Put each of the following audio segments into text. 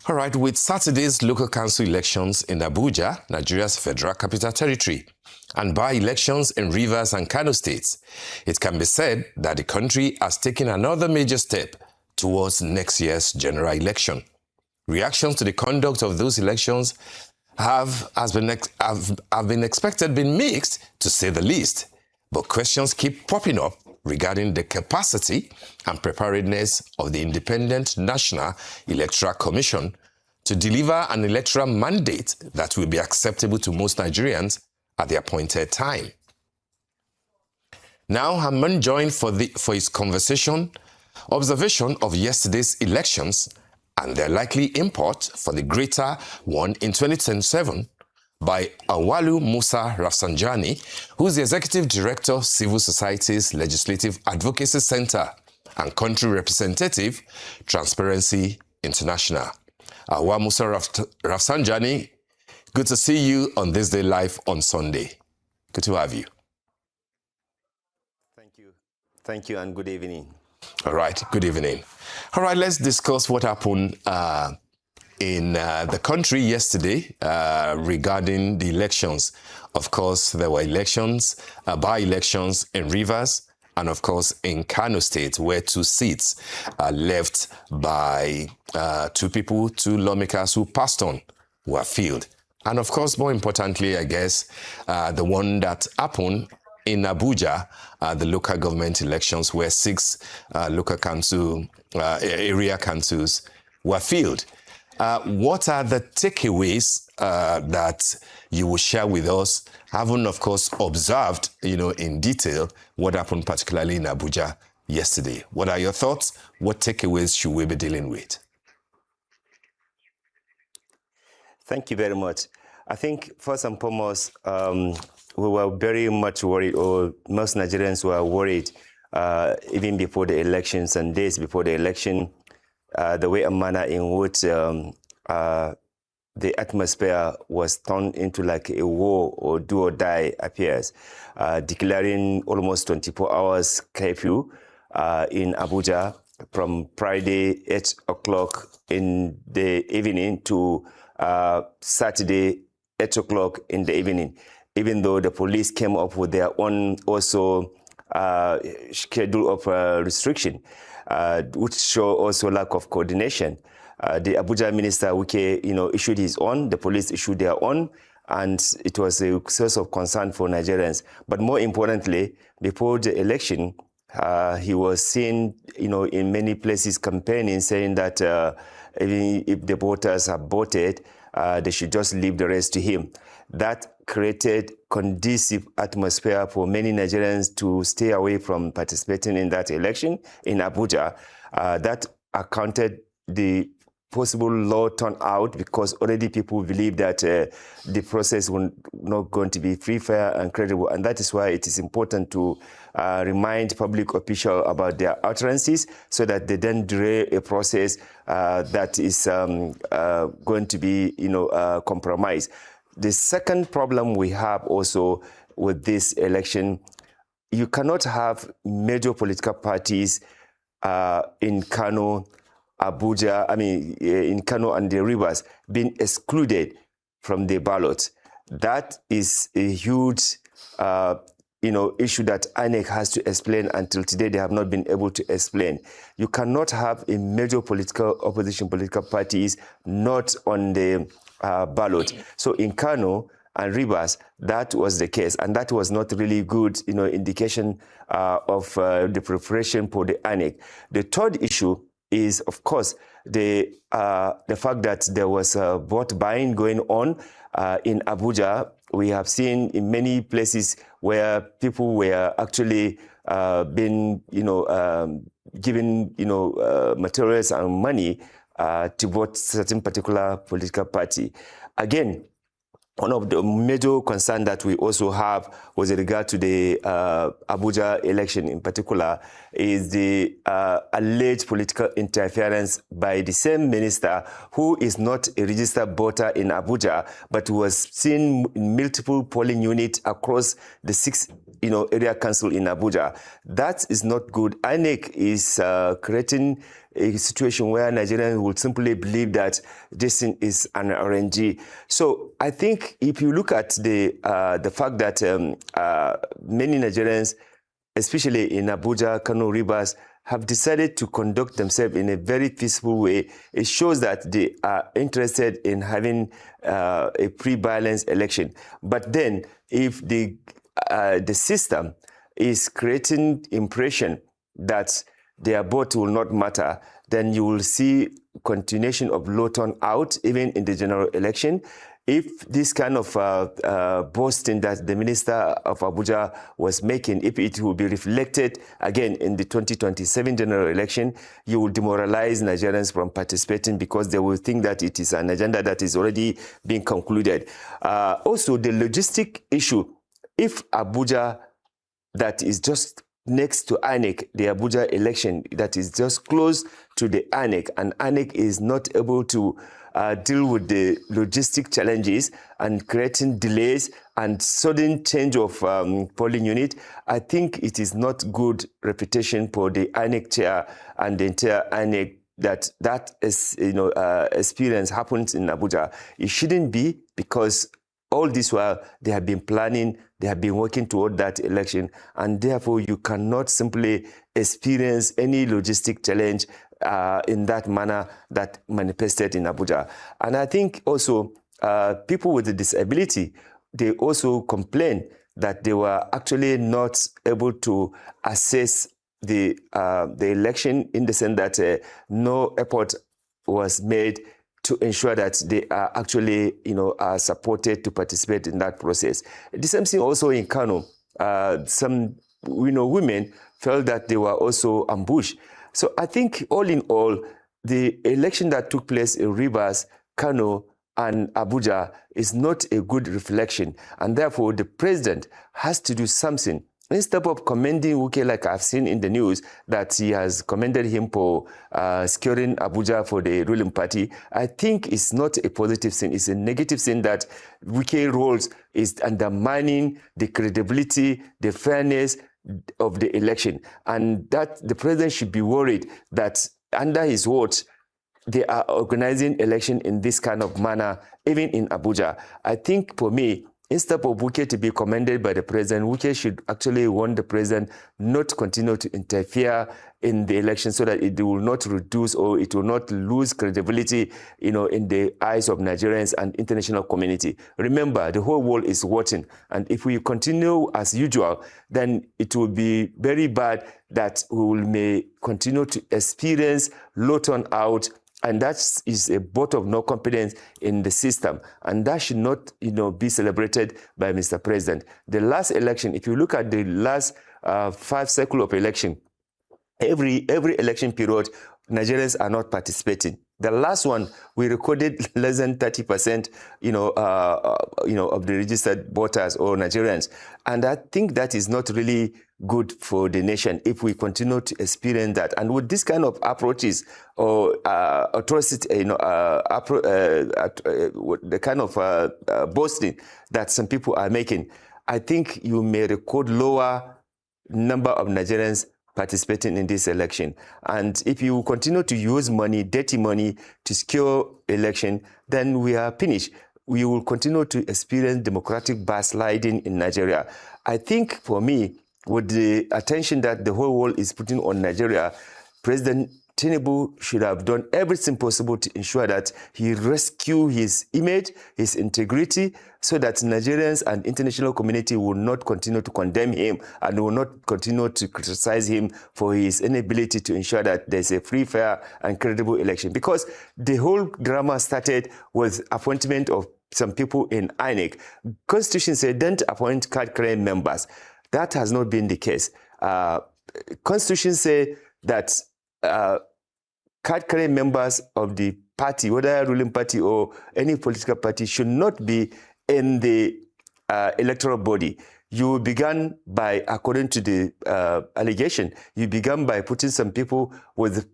All right, with Saturday's local council elections in Abuja, Nigeria's Federal Capital Territory, and by-elections in Rivers and Kano states, it can be said that the country has taken another major step towards next year's general election. Reactions to the conduct of those elections have been expected been mixed, to say the least. But questions keep popping up regarding the capacity and preparedness of the Independent National Electoral Commission to deliver an electoral mandate that will be acceptable to most Nigerians at the appointed time. Now, I'm joined for his observation of yesterday's elections and their likely import for the greater one in 2027 by Auwal Musa Rafsanjani, who is the Executive Director, Civil Society's Legislative Advocacy Center and Country Representative, Transparency International. Auwal Musa Rafsanjani, good to see you on This Day Live on Sunday. Good to have you. Thank you. Thank you and good evening. All right, good evening. All right, let's discuss what happened in the country yesterday regarding the elections. Of course, there were elections, by-elections in Rivers, and of course in Kano State, where 2 seats are left by 2 people, 2 lawmakers who passed on, were filled. And of course, more importantly, I guess, the one that happened in Abuja, the local government elections, where 6 local council, area councils were filled. What are the takeaways that you will share with us, having, of course, observed, in detail what happened, particularly in Abuja yesterday? What are your thoughts? What takeaways should we be dealing with? Thank you very much. I think, first and foremost, we were very much worried, or most Nigerians were worried, even before the elections and days before the election, the way and manner in which the atmosphere was turned into like a war or do or die affairs, declaring almost 24 hours curfew in Abuja from Friday 8 o'clock in the evening to Saturday 8 o'clock in the evening, even though the police came up with their own also schedule of restriction, which show also lack of coordination. The Abuja minister, Wike, issued his own, the police issued their own, and it was a source of concern for Nigerians. But more importantly, before the election, he was seen, in many places campaigning, saying that even if the voters have voted, they should just leave the rest to him. That created conducive atmosphere for many Nigerians to stay away from participating in that election in Abuja. That accounted the possible low turnout, because already people believe that the process was not going to be free, fair, and credible. And that is why it is important to remind public officials about their utterances, so that they don't derail a process that is going to be, compromised. The second problem we have also with this election, you cannot have major political parties in Kano, Abuja, in Kano and the Rivers being excluded from the ballot. That is a huge, issue that INEC has to explain. Until today, they have not been able to explain. You cannot have a major opposition political parties not on the ballot. So in Kano and Rivers, that was the case, and that was not really good, indication of the preparation for the INEC. The third issue is, of course, the fact that there was vote buying going on in Abuja. We have seen in many places where people were actually being, given, materials and money to vote certain particular political party. Again, one of the major concerns that we also have with regard to the Abuja election in particular is the alleged political interference by the same minister who is not a registered voter in Abuja, but was seen in multiple polling units across the 6 area council in Abuja. That is not good. INEC is creating a situation where Nigerians would simply believe that this thing is an RNG. So I think if you look at the fact that many Nigerians, especially in Abuja, Kano, Rivers, have decided to conduct themselves in a very peaceful way, it shows that they are interested in having a pre-balanced election. But then, if the system is creating impression that their vote will not matter, then you will see continuation of low turnout even in the general election. If this kind of boasting that the Minister of Abuja was making, if it will be reflected again in the 2027 general election, you will demoralize Nigerians from participating because they will think that it is an agenda that is already being concluded. Also, the logistic issue, if Abuja, that is just next to INEC, the Abuja election that is just close to the INEC, and INEC is not able to deal with the logistic challenges and creating delays and sudden change of polling unit, I think it is not good reputation for the INEC chair and the entire INEC that is, experience happens in Abuja. It shouldn't be, because all this while they have been planning, they have been working toward that election, and therefore you cannot simply experience any logistic challenge in that manner that manifested in Abuja. And I think also people with a disability, they also complain that they were actually not able to assess the election, in the sense that no effort was made to ensure that they are actually, are supported to participate in that process. The same thing also in Kano. Some, women felt that they were also ambushed. So I think all in all, the election that took place in Rivers, Kano, and Abuja is not a good reflection. And therefore, the president has to do something. Instead of commending Wuke, like I've seen in the news, that he has commended him for securing Abuja for the ruling party, I think it's not a positive thing. It's a negative thing that Wuke roles is undermining the credibility, the fairness of the election. And that the president should be worried that under his watch, they are organizing election in this kind of manner, even in Abuja. I think for me, instead of Wuke to be commended by the president, Wuke should actually warn the president not to continue to interfere in the election, so that it will not reduce or it will not lose credibility, in the eyes of Nigerians and international community. Remember, the whole world is watching, and if we continue as usual, then it will be very bad that we may continue to experience low turnout. And that is a vote of no confidence in the system. And that should not, be celebrated by Mr. President. The last election, if you look at the last 5 cycles of election, every election period, Nigerians are not participating. The last one, we recorded less than 30%, of the registered voters or Nigerians. And I think that is not really good for the nation if we continue to experience that. And with this kind of approaches or atrocity, the kind of boasting that some people are making, I think you may record lower number of Nigerians participating in this election. And if you continue to use money, dirty money, to secure election, then we are finished. We will continue to experience democratic backsliding in Nigeria. I think for me, with the attention that the whole world is putting on Nigeria, President Tinubu should have done everything possible to ensure that he rescue his image, his integrity, so that Nigerians and international community will not continue to condemn him and will not continue to criticize him for his inability to ensure that there's a free, fair, and credible election. Because the whole drama started with appointment of some people in INEC. Constitution said don't appoint card-carrying members. That has not been the case. Constitution said that card-carrying members of the party, whether ruling party or any political party, should not be in the electoral body. You began by, according to the allegation, you began by putting some people with,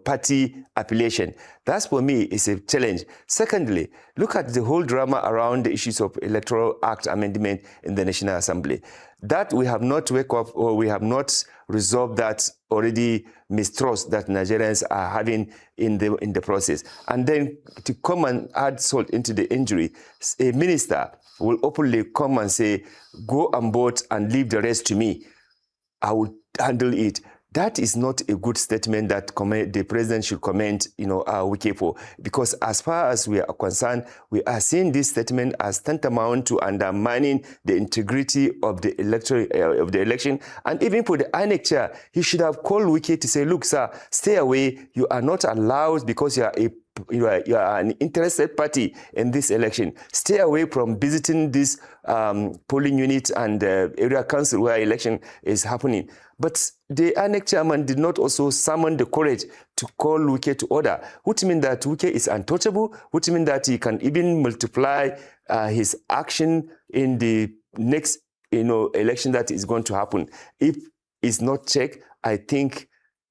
party affiliation. That's, for me, is a challenge. Secondly, look at the whole drama around the issues of Electoral Act amendment in the National Assembly. That we have not wake up, or we have not resolved that already mistrust that Nigerians are having in the process. And then to come and add salt into the injury, a minister will openly come and say, go on board and leave the rest to me. I will handle it. That is not a good statement that the president should comment, Wike for, because as far as we are concerned, we are seeing this statement as tantamount to undermining the integrity of the election. And even for the INEC chair, he should have called Wike to say, look, sir, stay away. You are not allowed because you are an interested party in this election. Stay away from visiting this polling unit and area council where election is happening. But the INEC chairman did not also summon the courage to call Wike to order, which means that Wike is untouchable, which means that he can even multiply his action in the next election that is going to happen. If it's not checked, I think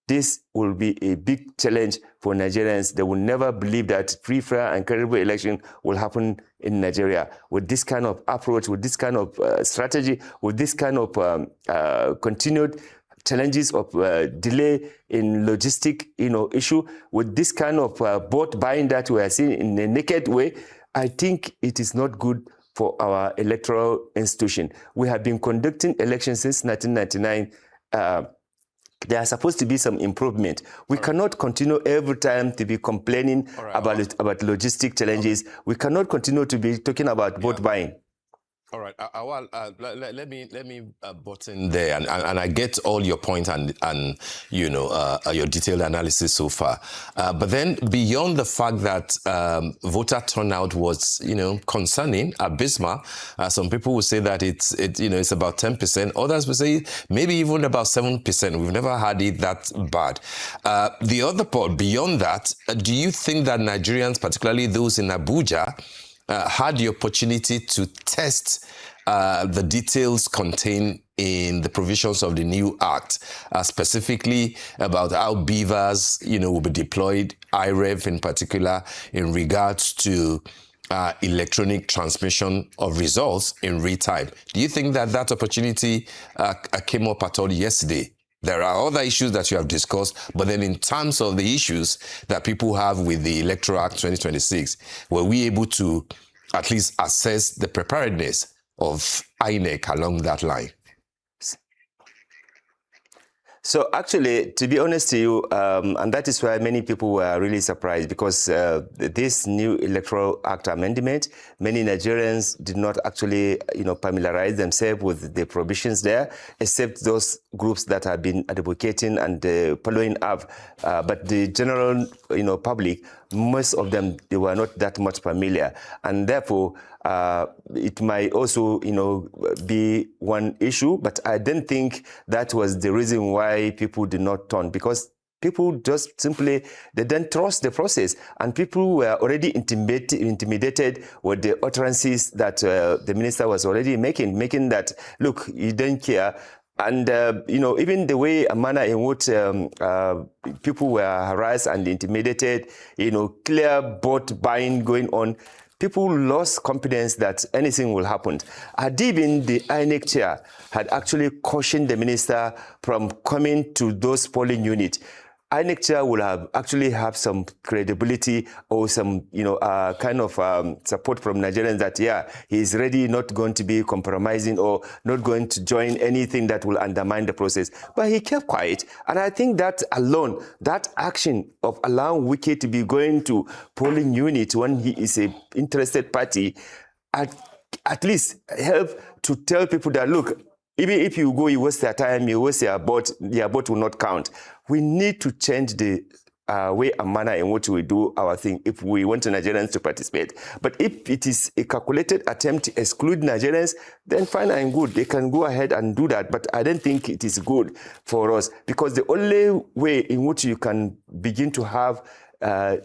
this will be a big challenge for Nigerians. They will never believe that free, fair, and credible election will happen in Nigeria. With this kind of approach, with this kind of strategy, with this kind of continued challenges of delay in logistic issue, with this kind of vote buying that we are seeing in a naked way, I think it is not good for our electoral institution. We have been conducting elections since 1999. There are supposed to be some improvement. We cannot continue every time to be complaining about logistic challenges. We cannot continue to be talking about vote buying. All right, Auwal, let me butt in there, and I get all your point and your detailed analysis so far. But then beyond the fact that voter turnout was concerning, abysmal, some people will say that it's about 10%. Others will say maybe even about 7%. We've never had it that bad. The other part beyond that, do you think that Nigerians, particularly those in Abuja, had the opportunity to test the details contained in the provisions of the new act, specifically about how beavers, will be deployed, IREV in particular, in regards to electronic transmission of results in real time? Do you think that that opportunity came up at all yesterday? There are other issues that you have discussed, but then in terms of the issues that people have with the Electoral Act 2026, were we able to at least assess the preparedness of INEC along that line? So actually, to be honest to you, and that is why many people were really surprised, because this new Electoral Act amendment, many Nigerians did not actually, familiarize themselves with the provisions there, except those groups that have been advocating and following up. But the general, public, most of them, they were not that much familiar, and therefore, it might also, be one issue, but I don't think that was the reason why people did not turn, because people just simply, they didn't trust the process, and people were already intimidated with the utterances that the minister was already making that, look, you don't care. And, even the way, a manner in which people were harassed and intimidated, clear vote buying going on, people lost confidence that anything will happen. Even the INEC chair had actually cautioned the minister from coming to those polling units. INEC chair will actually have some credibility or some, kind of support from Nigerians that, he is ready, not going to be compromising or not going to join anything that will undermine the process. But he kept quiet. And I think that alone, that action of allowing Wike to be going to polling units when he is an interested party, at least help to tell people that, look, even if you go, you waste their time, you waste their vote will not count. We need to change the way and manner in which we do our thing if we want Nigerians to participate. But if it is a calculated attempt to exclude Nigerians, then fine and good. They can go ahead and do that. But I don't think it is good for us, because the only way in which you can begin to have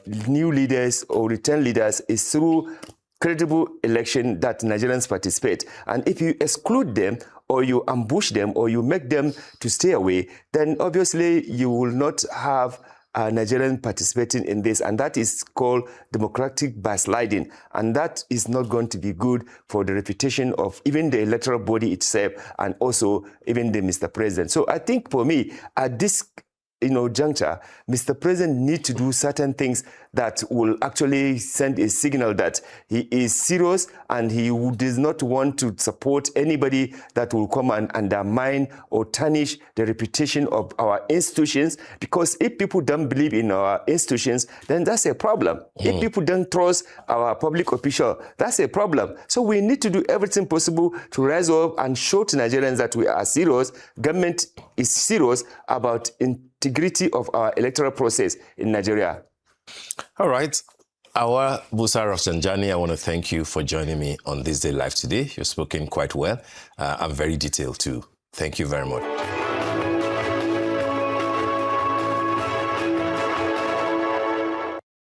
new leaders or return leaders is through credible election that Nigerians participate. And if you exclude them, or you ambush them, or you make them to stay away, then obviously you will not have Nigerians participating in this, and that is called democratic backsliding. And that is not going to be good for the reputation of even the electoral body itself and also even the Mr. President. So I think for me, at this juncture, Mr. President needs to do certain things that will actually send a signal that he is serious and he does not want to support anybody that will come and undermine or tarnish the reputation of our institutions. Because if people don't believe in our institutions, then that's a problem. If people don't trust our public official, that's a problem. So we need to do everything possible to rise up and show to Nigerians that we are serious. Government is serious about integrity of our electoral process in Nigeria. All right. Auwal Rafsanjani, I want to thank you for joining me on This Day Live today. You've spoken quite well and very detailed too. Thank you very much.